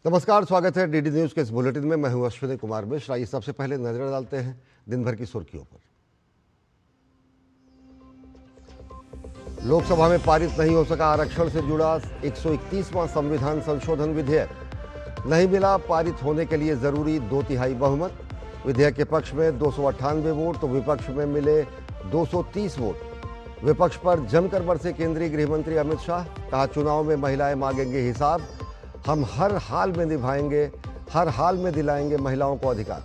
नमस्कार, स्वागत है डीडी न्यूज के इस बुलेटिन में। मैं हूं अश्विनी कुमार मिश्रा। आइए सबसे पहले नजर डालते हैं दिन भर की सुर्खियों पर। लोकसभा में पारित नहीं हो सका आरक्षण से जुड़ा 131वां संविधान संशोधन विधेयक। नहीं मिला पारित होने के लिए जरूरी 2/3 बहुमत। विधेयक के पक्ष में 298 वोट तो विपक्ष में मिले 230 वोट। विपक्ष पर जमकर बरसे केंद्रीय गृह मंत्री अमित शाह। कहा, चुनाव में महिलाएं मांगेंगे हिसाब, हम हर हाल में निभाएंगे, हर हाल में दिलाएंगे महिलाओं को अधिकार।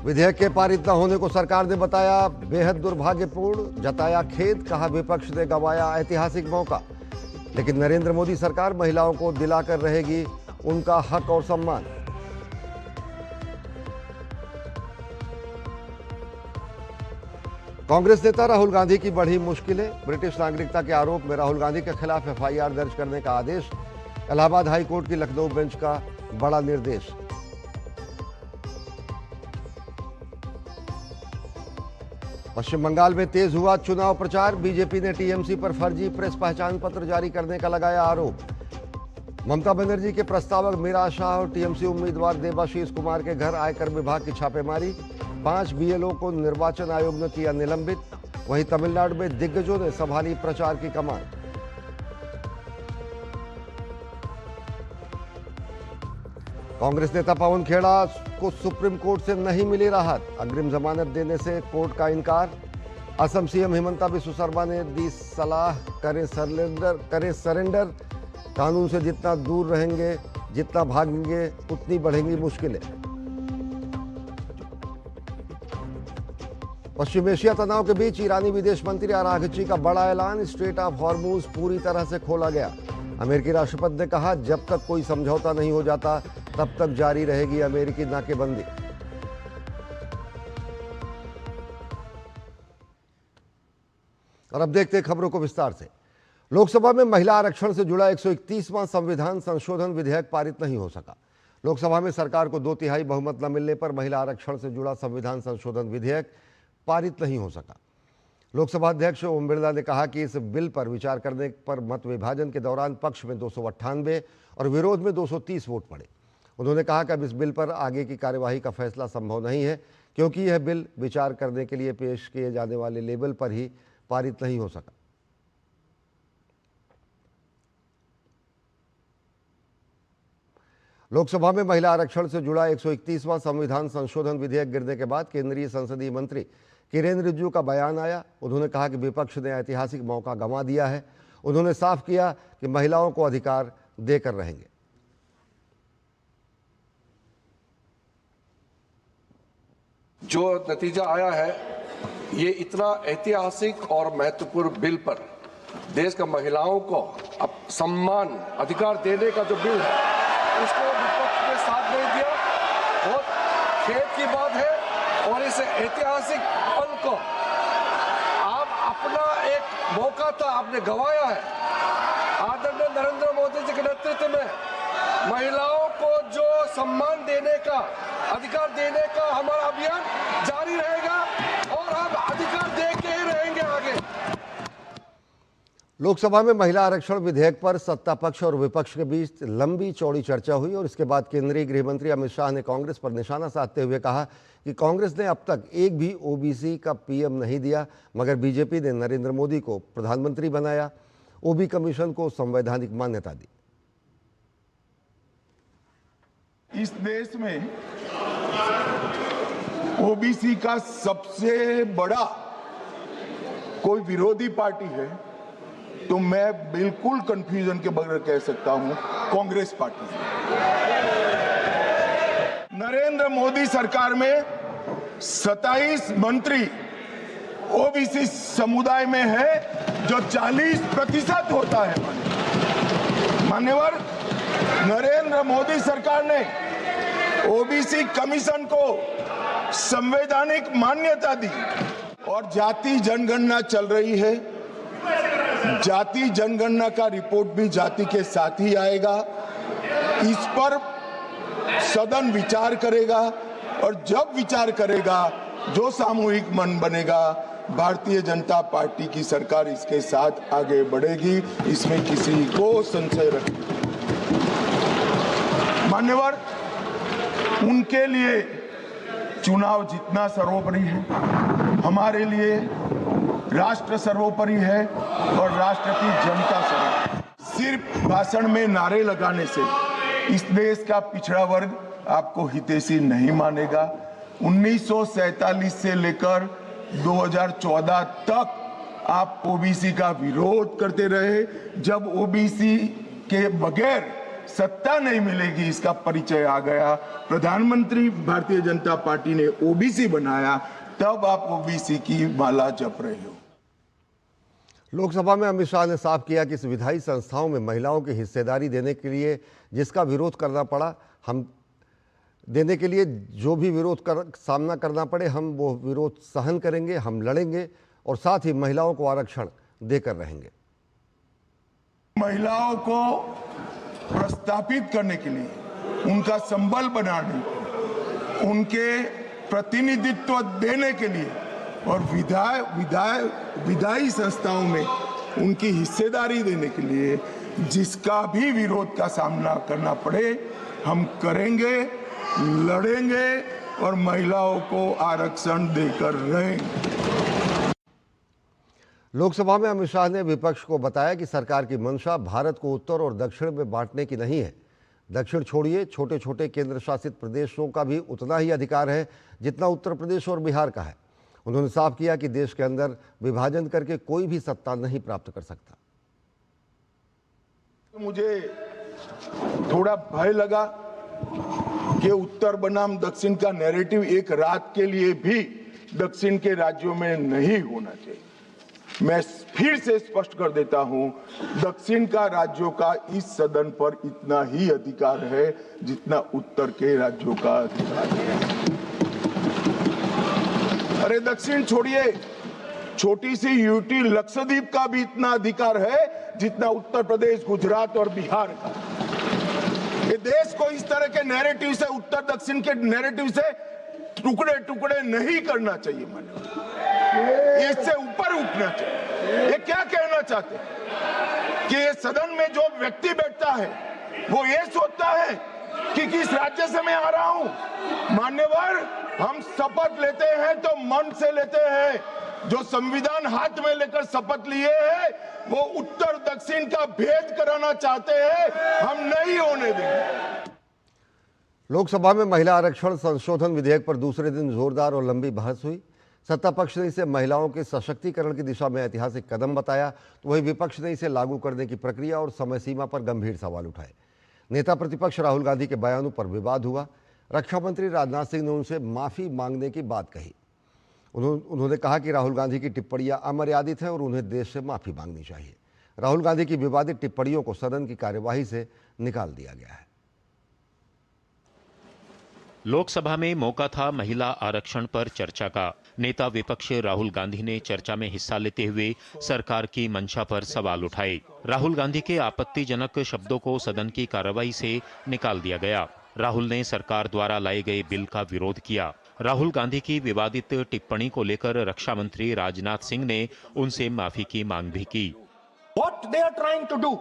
विधेयक के पारित न होने को सरकार ने बताया बेहद दुर्भाग्यपूर्ण, जताया खेद। कहा, विपक्ष ने गंवाया ऐतिहासिक मौका, लेकिन नरेंद्र मोदी सरकार महिलाओं को दिलाकर रहेगी उनका हक और सम्मान। कांग्रेस नेता राहुल गांधी की बढ़ी मुश्किलें। ब्रिटिश नागरिकता के आरोप में राहुल गांधी के खिलाफ एफआईआर दर्ज करने का आदेश। इलाहाबाद हाई कोर्ट की लखनऊ बेंच का बड़ा निर्देश। पश्चिम बंगाल में तेज हुआ चुनाव प्रचार। बीजेपी ने टीएमसी पर फर्जी प्रेस पहचान पत्र जारी करने का लगाया आरोप। ममता बनर्जी के प्रस्तावक मीरा शाह और टीएमसी उम्मीदवार देबाशीष कुमार के घर आयकर विभाग की छापेमारी। 5 बीएलओ को निर्वाचन आयोग ने किया निलंबित। वहीं तमिलनाडु में दिग्गजों ने संभाली प्रचार की कमान। कांग्रेस नेता पवन खेड़ा को सुप्रीम कोर्ट से नहीं मिली राहत। अग्रिम जमानत देने से कोर्ट का इनकार। असम सीएम हिमंता बिस्वा शर्मा ने दी सलाह, करें सरेंडर। कानून से जितना दूर रहेंगे, जितना भागेंगे, उतनी बढ़ेंगी मुश्किलें। पश्चिम एशिया तनाव के बीच ईरानी विदेश मंत्री अराघची का बड़ा ऐलान। स्ट्रेट ऑफ हॉर्मुज पूरी तरह से खोला गया। अमेरिकी राष्ट्रपति ने कहा, जब तक कोई समझौता नहीं हो जाता तब तक जारी रहेगी अमेरिकी नाकेबंदी। और अब देखते हैं खबरों को विस्तार से। लोकसभा में महिला आरक्षण से जुड़ा 131वां संविधान संशोधन विधेयक पारित नहीं हो सका। लोकसभा में सरकार को 2/3 बहुमत न मिलने पर महिला आरक्षण से जुड़ा संविधान संशोधन विधेयक पारित नहीं हो सका। लोकसभा अध्यक्ष ओम बिरला ने कहा कि इस बिल पर विचार करने पर मत विभाजन के दौरान पक्ष में 298 और विरोध में 230 वोट पड़े। उन्होंने कहा कि अब इस बिल पर आगे की कार्यवाही का फैसला संभव नहीं है, क्योंकि यह बिल विचार करने के लिए पेश किए जाने वाले लेवल पर ही पारित नहीं हो सका। लोकसभा में महिला आरक्षण से जुड़ा 131वां संविधान संशोधन विधेयक गिरने के बाद केंद्रीय संसदीय मंत्री किरेन रिजिजू का बयान आया। उन्होंने कहा कि विपक्ष ने ऐतिहासिक मौका गंवा दिया है। उन्होंने साफ किया कि महिलाओं को अधिकार देकर रहेंगे। जो नतीजा आया है, ये इतना ऐतिहासिक और महत्वपूर्ण बिल पर देश का महिलाओं को अब सम्मान अधिकार देने का जो बिल है, उसको विपक्ष ने साथ नहीं दिया। बहुत खेद की बात है। और इस ऐतिहासिक पल को आप अपना एक मौका था, आपने गंवाया है। आदरणीय नरेंद्र मोदी जी के नेतृत्व में महिलाओं को जो सम्मान देने का, अधिकार देने का हमारा अभियान जारी रहेगा और हम अधिकार दे के ही रहेंगे आगे। लोकसभा में महिला आरक्षण विधेयक पर सत्ता पक्ष और विपक्ष के बीच लंबी चौड़ी चर्चा हुई और इसके बाद केंद्रीय गृह मंत्री अमित शाह ने कांग्रेस पर निशाना साधते हुए कहा कि कांग्रेस ने अब तक एक भी ओबीसी का पीएम नहीं दिया, मगर बीजेपी ने नरेंद्र मोदी को प्रधानमंत्री बनाया, ओबी कमीशन को संवैधानिक मान्यता दी। इस देश में ओबीसी का सबसे बड़ा कोई विरोधी पार्टी है तो मैं बिल्कुल कंफ्यूजन के बगैर कह सकता हूं, कांग्रेस पार्टी है। नरेंद्र मोदी सरकार में 27 मंत्री ओबीसी समुदाय में है, जो 40% होता है। मान्यवर नरेंद्र मोदी सरकार ने ओबीसी कमीशन को संवैधानिक मान्यता दी और जाति जनगणना चल रही है। जाति जनगणना का रिपोर्ट भी जाति के साथ ही आएगा। इस पर सदन विचार करेगा और जब विचार करेगा जो सामूहिक मन बनेगा भारतीय जनता पार्टी की सरकार इसके साथ आगे बढ़ेगी, इसमें किसी को संशय रखने। मान्यवर, उनके लिए चुनाव जीतना सर्वोपरि है, हमारे लिए राष्ट्र सर्वोपरि है और राष्ट्र की जनता सर्वोपरि। सिर्फ भाषण में नारे लगाने से इस देश का पिछड़ा वर्ग आपको हितैषी नहीं मानेगा। 1947 से लेकर 2014 तक आप ओबीसी का विरोध करते रहे। जब ओबीसी के बगैर सत्ता नहीं मिलेगी, इसका परिचय आ गया। प्रधानमंत्री भारतीय जनता पार्टी ने ओबीसी बनाया, तब आप ओबीसी की माला जप रहे हो। लोकसभा में अमित शाह ने साफ किया कि विधायी संस्थाओं में महिलाओं की हिस्सेदारी देने के लिए जिसका विरोध करना पड़ा, हम देने के लिए जो भी सामना करना पड़े, हम वो विरोध सहन करेंगे, हम लड़ेंगे और साथ ही महिलाओं को आरक्षण देकर रहेंगे। महिलाओं को प्रस्थापित करने के लिए, उनका संबल बनाने, उनके प्रतिनिधित्व देने के लिए और विधायी संस्थाओं में उनकी हिस्सेदारी देने के लिए जिसका भी विरोध का सामना करना पड़े, हम करेंगे, लड़ेंगे और महिलाओं को आरक्षण देकर रहेंगे। लोकसभा में अमित शाह ने विपक्ष को बताया कि सरकार की मंशा भारत को उत्तर और दक्षिण में बांटने की नहीं है। दक्षिण छोड़िए, छोटे छोटे केंद्र शासित प्रदेशों का भी उतना ही अधिकार है जितना उत्तर प्रदेश और बिहार का है। उन्होंने साफ किया कि देश के अंदर विभाजन करके कोई भी सत्ता नहीं प्राप्त कर सकता। मुझे थोड़ा भय लगा कि उत्तर बनाम दक्षिण का नैरेटिव एक रात के लिए भी दक्षिण के राज्यों में नहीं होना चाहिए। मैं फिर से स्पष्ट कर देता हूं, दक्षिण का राज्यों का इस सदन पर इतना ही अधिकार है जितना उत्तर के राज्यों का अधिकार है। अरे दक्षिण छोड़िए, छोटी सी यूटी लक्षद्वीप का भी इतना अधिकार है जितना उत्तर प्रदेश, गुजरात और बिहार का। ये देश को इस तरह के नैरेटिव से, उत्तर दक्षिण के नैरेटिव से टुकड़े टुकड़े नहीं करना चाहिए। इससे ऊपर उठना चाहिए। ये क्या कहना चाहते हैं कि ये सदन में जो व्यक्ति बैठता है वो ये सोचता है कि किस राज्य से मैं आ रहा हूं। मान्यवर, हम शपथ लेते हैं तो मन से लेते हैं। जो संविधान हाथ में लेकर शपथ लिए हैं वो उत्तर दक्षिण का भेद कराना चाहते हैं, हम नहीं होने देंगे। लोकसभा में महिला आरक्षण संशोधन विधेयक पर दूसरे दिन जोरदार और लंबी बहस हुई। सत्ता पक्ष ने इसे महिलाओं के सशक्तिकरण की दिशा में ऐतिहासिक कदम बताया, तो वहीं विपक्ष ने इसे लागू करने की प्रक्रिया और समय सीमा पर गंभीर सवाल उठाए। नेता प्रतिपक्ष राहुल गांधी के बयानों पर विवाद हुआ। रक्षा मंत्री राजनाथ सिंह ने उनसे माफी मांगने की बात कही। उन्होंने कहा कि राहुल गांधी की टिप्पणियां अमर्यादित है और उन्हें देश से माफी मांगनी चाहिए। राहुल गांधी की विवादित टिप्पणियों को सदन की कार्यवाही से निकाल दिया गया है। लोकसभा में मौका था महिला आरक्षण पर चर्चा का। नेता विपक्ष राहुल गांधी ने चर्चा में हिस्सा लेते हुए सरकार की मंशा पर सवाल उठाए। राहुल गांधी के आपत्तिजनक शब्दों को सदन की कार्रवाई से निकाल दिया गया। राहुल ने सरकार द्वारा लाए गए बिल का विरोध किया। राहुल गांधी की विवादित टिप्पणी को लेकर रक्षा मंत्री राजनाथ सिंह ने उनसे माफी की मांग भी की। What they are trying to do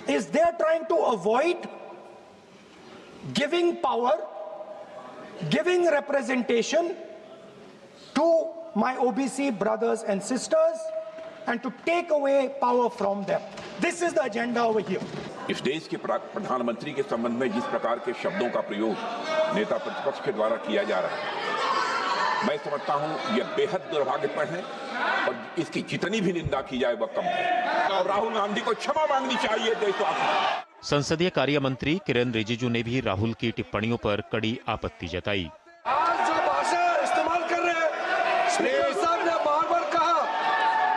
is they are trying to avoid giving power, giving representation to my OBC brothers and sisters and to take away power from them. This is the agenda over here. इस देश के प्रधानमंत्री के संबंध में जिस प्रकार के शब्दों का प्रयोग नेता प्रतिपक्ष के द्वारा किया जा रहा है, मैं समझता हूं यह बेहद दुर्भाग्यपूर्ण है और इसकी जितनी भी निंदा की जाए वह कम है और राहुल गांधी को क्षमा मांगनी चाहिए देशवासियों। संसदीय कार्य मंत्री किरेन रिजिजू ने भी राहुल की टिप्पणियों पर कड़ी आपत्ति जताई। आज जो भाषा इस्तेमाल कर रहे हैं, स्पीकर साहब ने बार-बार कहा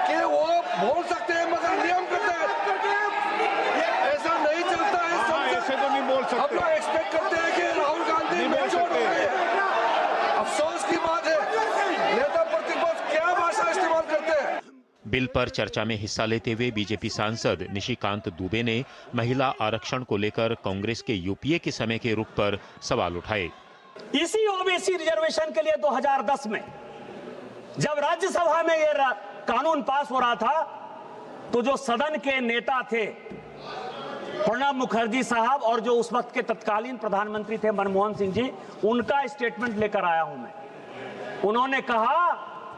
कि वो बोल सकते हैं मगर नियम के तहत ऐसा नहीं चलता है। ऐसे तो नहीं बोल सकते। हम लोग एक्सपेक्ट करते हैं कि राहुल गांधी मेच्योर हो गए। अफसोस की बात है, नेता प्रतिपक्ष क्या भाषा इस्तेमाल करते हैं। बिल पर चर्चा में हिस्सा लेते हुए बीजेपी सांसद निशिकांत दुबे ने महिला आरक्षण को लेकर कांग्रेस के यूपीए के समय के रुख पर सवाल उठाए। इसी ओबीसी रिजर्वेशन के लिए 2010 में जब राज्यसभा में ये कानून पास हो रहा था तो जो सदन के नेता थे प्रणब मुखर्जी साहब और जो उस वक्त के तत्कालीन प्रधानमंत्री थे मनमोहन सिंह जी, उनका स्टेटमेंट लेकर आया हूं मैं। उन्होंने कहा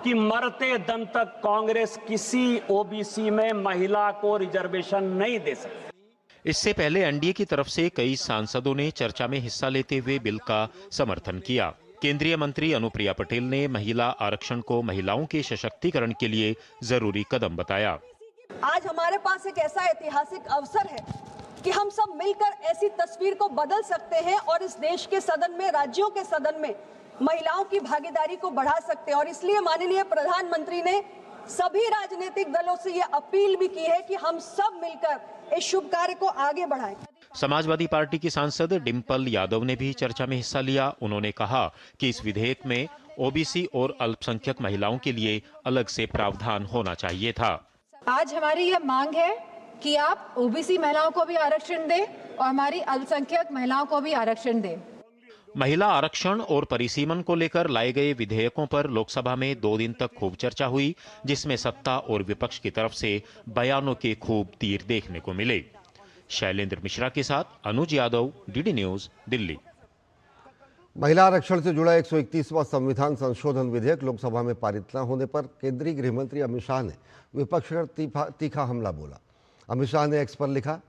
कि मरते दम तक कांग्रेस किसी ओबीसी में महिला को रिजर्वेशन नहीं दे सकती। इससे पहले एनडीए की तरफ से कई सांसदों ने चर्चा में हिस्सा लेते हुए बिल का समर्थन किया। केंद्रीय मंत्री अनुप्रिया पटेल ने महिला आरक्षण को महिलाओं के सशक्तिकरण के लिए जरूरी कदम बताया। आज हमारे पास एक ऐसा ऐतिहासिक अवसर है कि हम सब मिलकर ऐसी तस्वीर को बदल सकते हैं और इस देश के सदन में, राज्यों के सदन में महिलाओं की भागीदारी को बढ़ा सकते हैं। और इसलिए माननीय प्रधानमंत्री ने सभी राजनीतिक दलों से यह अपील भी की है कि हम सब मिलकर इस शुभ कार्य को आगे बढ़ाएं। समाजवादी पार्टी की सांसद डिंपल यादव ने भी चर्चा में हिस्सा लिया। उन्होंने कहा कि इस विधेयक में ओबीसी और अल्पसंख्यक महिलाओं के लिए अलग से प्रावधान होना चाहिए था। आज हमारी यह मांग है कि आप ओबीसी महिलाओं को भी आरक्षण दें और हमारी अल्पसंख्यक महिलाओं को भी आरक्षण दें। महिला आरक्षण और परिसीमन को लेकर लाए गए विधेयकों पर लोकसभा में 2 दिन तक खूब चर्चा हुई, जिसमें सत्ता और विपक्ष की तरफ से बयानों के खूब तीर देखने को मिले। शैलेंद्र मिश्रा के साथ अनुज यादव, डीडी न्यूज, दिल्ली। महिला आरक्षण से जुड़ा 131वां संविधान संशोधन विधेयक लोकसभा में पारित न होने पर केंद्रीय गृह मंत्री अमित शाह ने विपक्ष पर तीखा हमला बोला। अमित शाह ने एक्स पर लिखा,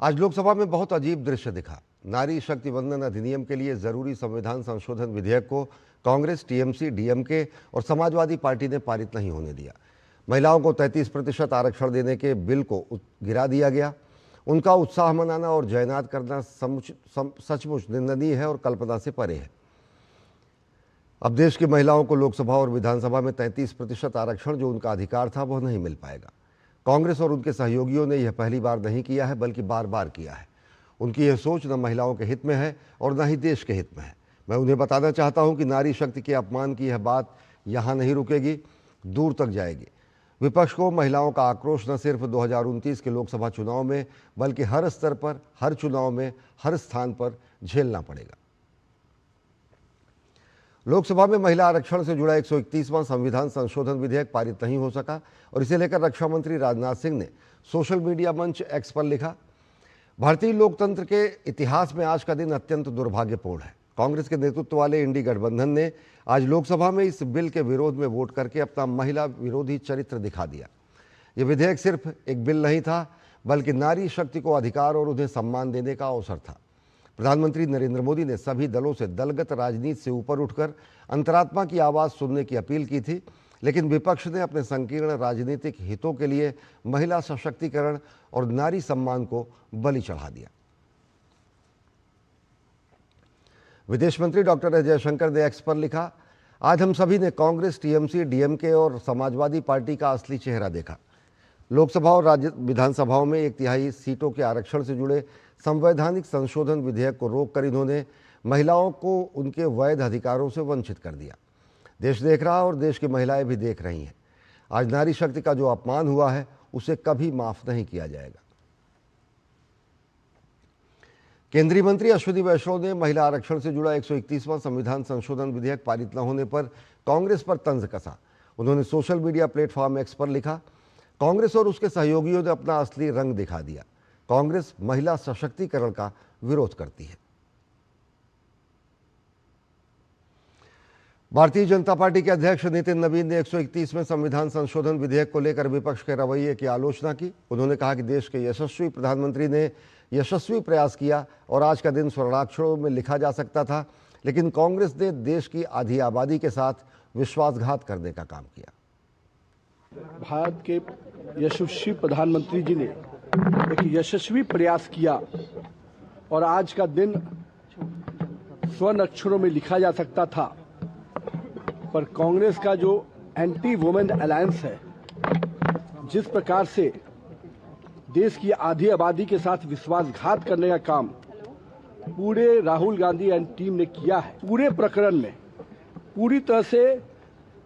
आज लोकसभा में बहुत अजीब दृश्य दिखा। नारी शक्ति वंदन अधिनियम के लिए जरूरी संविधान संशोधन विधेयक को कांग्रेस, टीएमसी, डीएमके और समाजवादी पार्टी ने पारित नहीं होने दिया। महिलाओं को 33% आरक्षण देने के बिल को गिरा दिया गया। उनका उत्साह मनाना और जयनाद करना सचमुच निंदनीय है और कल्पना से परे है। अब देश की महिलाओं को लोकसभा और विधानसभा में 33% आरक्षण जो उनका अधिकार था वह नहीं मिल पाएगा। कांग्रेस और उनके सहयोगियों ने यह पहली बार नहीं किया है, बल्कि बार बार किया है। उनकी यह सोच न महिलाओं के हित में है और न ही देश के हित में है। मैं उन्हें बताना चाहता हूं कि नारी शक्ति के अपमान की यह बात यहां नहीं रुकेगी, दूर तक जाएगी। विपक्ष को महिलाओं का आक्रोश न सिर्फ 2029 के लोकसभा चुनाव में, बल्कि हर स्तर पर, हर चुनाव में, हर स्थान पर झेलना पड़ेगा। लोकसभा में महिला आरक्षण से जुड़ा 131वां संविधान संशोधन विधेयक पारित नहीं हो सका और इसे लेकर रक्षा मंत्री राजनाथ सिंह ने सोशल मीडिया मंच एक्स पर लिखा, भारतीय लोकतंत्र के इतिहास में आज का दिन अत्यंत दुर्भाग्यपूर्ण है। कांग्रेस के नेतृत्व वाले इंडी गठबंधन ने आज लोकसभा में इस बिल के विरोध में वोट करके अपना महिला विरोधी चरित्र दिखा दिया। यह विधेयक सिर्फ एक बिल नहीं था, बल्कि नारी शक्ति को अधिकार और उन्हें सम्मान देने का अवसर था। प्रधानमंत्री नरेंद्र मोदी ने सभी दलों से दलगत राजनीति से ऊपर उठकर अंतरात्मा की आवाज़ सुनने की अपील की थी, लेकिन विपक्ष ने अपने संकीर्ण राजनीतिक हितों के लिए महिला सशक्तिकरण और नारी सम्मान को बलि चढ़ा दिया। विदेश मंत्री डॉक्टर एस जयशंकर ने एक्स पर लिखा, आज हम सभी ने कांग्रेस, टीएमसी, डीएमके और समाजवादी पार्टी का असली चेहरा देखा। लोकसभा और राज्य विधानसभाओं में 1/3 सीटों के आरक्षण से जुड़े संवैधानिक संशोधन विधेयक को रोककर इन्होंने महिलाओं को उनके वैध अधिकारों से वंचित कर दिया। देश देख रहा और देश की महिलाएं भी देख रही हैं। आज नारी शक्ति का जो अपमान हुआ है उसे कभी माफ नहीं किया जाएगा। केंद्रीय मंत्री अश्विनी वैष्णव ने महिला आरक्षण से जुड़ा 131वां संविधान संशोधन विधेयक पारित न होने पर कांग्रेस पर तंज कसा। उन्होंने सोशल मीडिया प्लेटफॉर्म एक्स पर लिखा, कांग्रेस और उसके सहयोगियों ने अपना असली रंग दिखा दिया। कांग्रेस महिला सशक्तिकरण का विरोध करती है। भारतीय जनता पार्टी के अध्यक्ष नितिन नवीन ने 131वें संविधान संशोधन विधेयक को लेकर विपक्ष के रवैये की आलोचना की। उन्होंने कहा कि देश के यशस्वी प्रधानमंत्री ने यशस्वी प्रयास किया और आज का दिन स्वर्णाक्षरों में लिखा जा सकता था, लेकिन कांग्रेस ने देश की आधी आबादी के साथ विश्वासघात करने का काम किया। भारत के यशस्वी प्रधानमंत्री जी ने एक यशस्वी प्रयास किया और आज का दिन स्वर्ण अक्षरों में लिखा जा सकता था, पर कांग्रेस का जो एंटी वुमेन अलायंस है, जिस प्रकार से देश की आधी आबादी के साथ विश्वासघात करने का काम पूरे राहुल गांधी एंड टीम ने किया है, पूरे प्रकरण में पूरी तरह से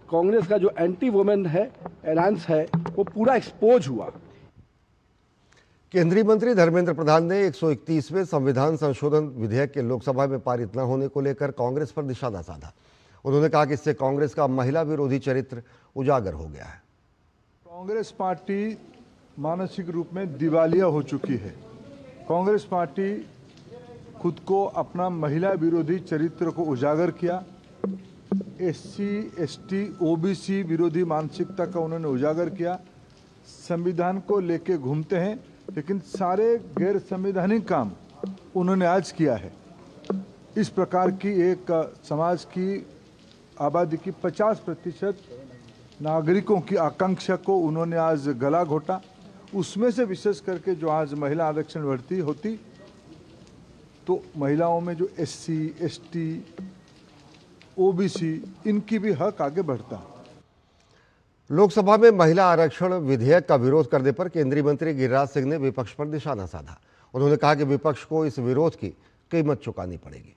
कांग्रेस का जो एंटी वुमेन है अलायंस है वो पूरा एक्सपोज हुआ। केंद्रीय मंत्री धर्मेंद्र प्रधान ने 131वें संविधान संशोधन विधेयक के लोकसभा में पारित न होने को लेकर कांग्रेस पर निशाना साधा। उन्होंने कहा कि इससे कांग्रेस का महिला विरोधी चरित्र उजागर हो गया है। कांग्रेस पार्टी मानसिक रूप में दिवालिया हो चुकी है। कांग्रेस पार्टी खुद को अपना महिला विरोधी चरित्र को उजागर किया। SC, ST, OBC विरोधी मानसिकता का उन्होंने उजागर किया। संविधान को लेके घूमते हैं, लेकिन सारे गैर संवैधानिक काम उन्होंने आज किया है। इस प्रकार की एक समाज की आबादी की 50% नागरिकों की आकांक्षा को उन्होंने आज गला घोटा। उसमें से विशेष करके जो आज महिला आरक्षण भर्ती होती तो महिलाओं में जो SC, ST, OBC इनकी भी हक आगे बढ़ता। लोकसभा में महिला आरक्षण विधेयक का विरोध करने पर केंद्रीय मंत्री गिरिराज सिंह ने विपक्ष पर निशाना साधा। उन्होंने कहा कि विपक्ष को इस विरोध की कीमत चुकानी पड़ेगी।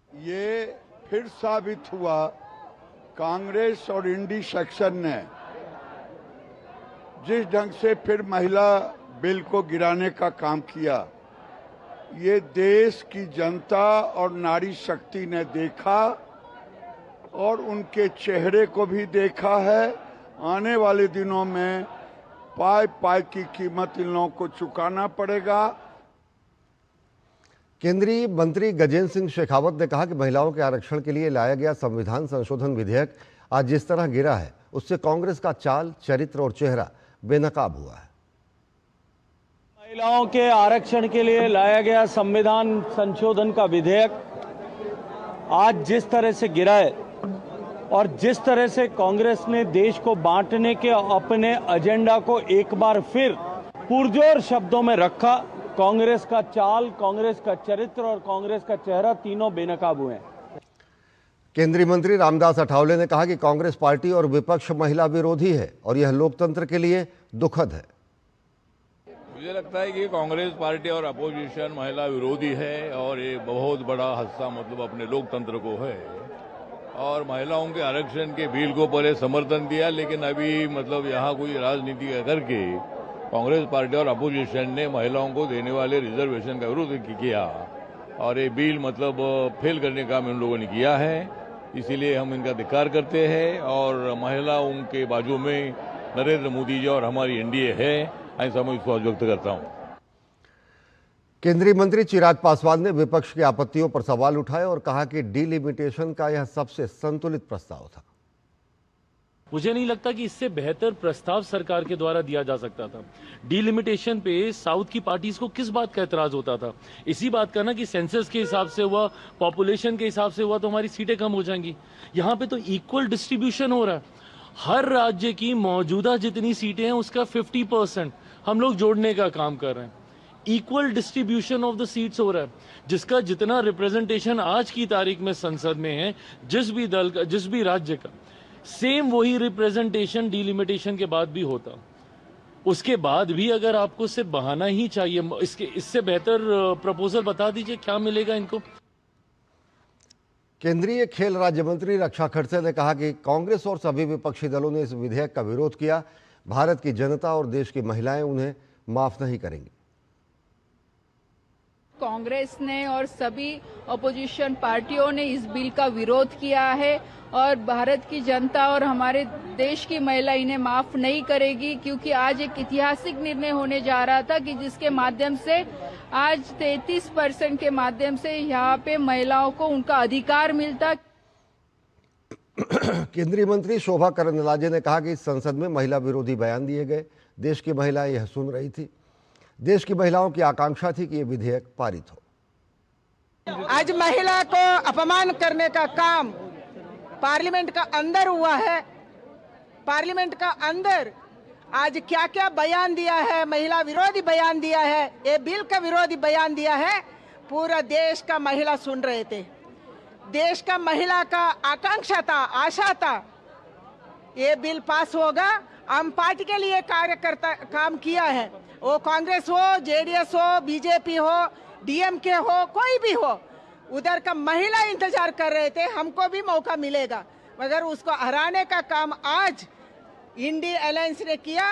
ये फिर साबित हुआ कांग्रेस और इंडी सेक्शन ने जिस ढंग से फिर महिला बिल को गिराने का काम किया, ये देश की जनता और नारी शक्ति ने देखा और उनके चेहरे को भी देखा है। आने वाले दिनों में पाई पाई की कीमत इन लोगों को चुकाना पड़ेगा। केंद्रीय मंत्री गजेंद्र सिंह शेखावत ने कहा कि महिलाओं के आरक्षण के लिए लाया गया संविधान संशोधन विधेयक आज जिस तरह गिरा है, उससे कांग्रेस का चाल, चरित्र और चेहरा बेनकाब हुआ है। महिलाओं के आरक्षण के लिए लाया गया संविधान संशोधन का विधेयक आज जिस तरह से गिरा है और जिस तरह से कांग्रेस ने देश को बांटने के अपने एजेंडा को एक बार फिर पुरजोर शब्दों में रखा, कांग्रेस का चाल, कांग्रेस का चरित्र और कांग्रेस का चेहरा तीनों बेनकाब हुए हैं। केंद्रीय मंत्री रामदास अठावले ने कहा कि कांग्रेस पार्टी और विपक्ष महिला विरोधी है और यह लोकतंत्र के लिए दुखद है। मुझे लगता है कि कांग्रेस पार्टी और अपोजिशन महिला विरोधी है और ये बहुत बड़ा हादसा मतलब अपने लोकतंत्र को है। और महिलाओं के आरक्षण के बिल को पहले समर्थन दिया, लेकिन अभी मतलब यहाँ कोई राजनीति करके कांग्रेस पार्टी और अपोजिशन ने महिलाओं को देने वाले रिजर्वेशन का विरोध किया और ये बिल मतलब फेल करने का काम इन लोगों ने किया है। इसीलिए हम इनका धिक्कार करते हैं और महिलाओं के बाजू में नरेंद्र मोदी जी और हमारी एनडीए है, ऐसा मैं विश्वास व्यक्त करता हूं। केंद्रीय मंत्री चिराग पासवान ने विपक्ष की आपत्तियों पर सवाल उठाए और कहा कि डीलिमिटेशन का यह सबसे संतुलित प्रस्ताव था। मुझे नहीं लगता कि इससे बेहतर प्रस्ताव सरकार के द्वारा दिया जा सकता था। डीलिमिटेशन पे साउथ की पार्टीज को किस बात का एतराज होता था? इसी बात का ना कि सेंसस के हिसाब से हुआ, पॉपुलेशन के हिसाब से हुआ तो हमारी सीटें कम हो जाएंगी। यहाँ पे तो इक्वल डिस्ट्रीब्यूशन हो रहा है। हर राज्य की मौजूदा जितनी सीटें हैं उसका 50% हम लोग जोड़ने का काम कर रहे हैं। Equal distribution of the seats हो रहा है, जिसका जितना रिप्रेजेंटेशन आज की तारीख में संसद में है, जिस भी दल का, जिस भी राज्य का, सेम वही रिप्रेजेंटेशन डीलिमिटेशन के बाद भी होता। उसके बाद भी अगर आपको सिर्फ बहाना ही चाहिए, इससे बेहतर प्रपोजल बता दीजिए क्या मिलेगा इनको। केंद्रीय खेल राज्य मंत्री रक्षा खड़से ने कहा कि कांग्रेस और सभी विपक्षी दलों ने इस विधेयक का विरोध किया। भारत की जनता और देश की महिलाएं उन्हें माफ नहीं करेंगी। कांग्रेस ने और सभी अपोजिशन पार्टियों ने इस बिल का विरोध किया है और भारत की जनता और हमारे देश की महिला इन्हें माफ नहीं करेगी, क्योंकि आज एक ऐतिहासिक निर्णय होने जा रहा था कि जिसके माध्यम से आज 33% के माध्यम से यहाँ पे महिलाओं को उनका अधिकार मिलता। केंद्रीय मंत्री शोभा करंदलाजे ने कहा कि संसद में महिला विरोधी बयान दिए गए। देश की महिलाएं यह सुन रही थी। देश की महिलाओं की आकांक्षा थी कि यह विधेयक पारित हो। आज महिला को अपमान करने का काम पार्लियामेंट का अंदर हुआ है। पार्लियामेंट का अंदर आज क्या क्या बयान दिया है, महिला विरोधी बयान दिया है, ये बिल का विरोधी बयान दिया है। पूरा देश का महिला सुन रहे थे। देश का महिला का आकांक्षा था, आशा था ये बिल पास होगा। हम पार्टी के लिए कार्यकर्ता काम किया है, वो कांग्रेस हो, जेडीएस हो, बीजेपी हो, डीएमके हो, कोई भी हो, उधर का महिला इंतजार कर रहे थे हमको भी मौका मिलेगा, मगर उसको हराने का काम आज इंडी अलायंस ने किया।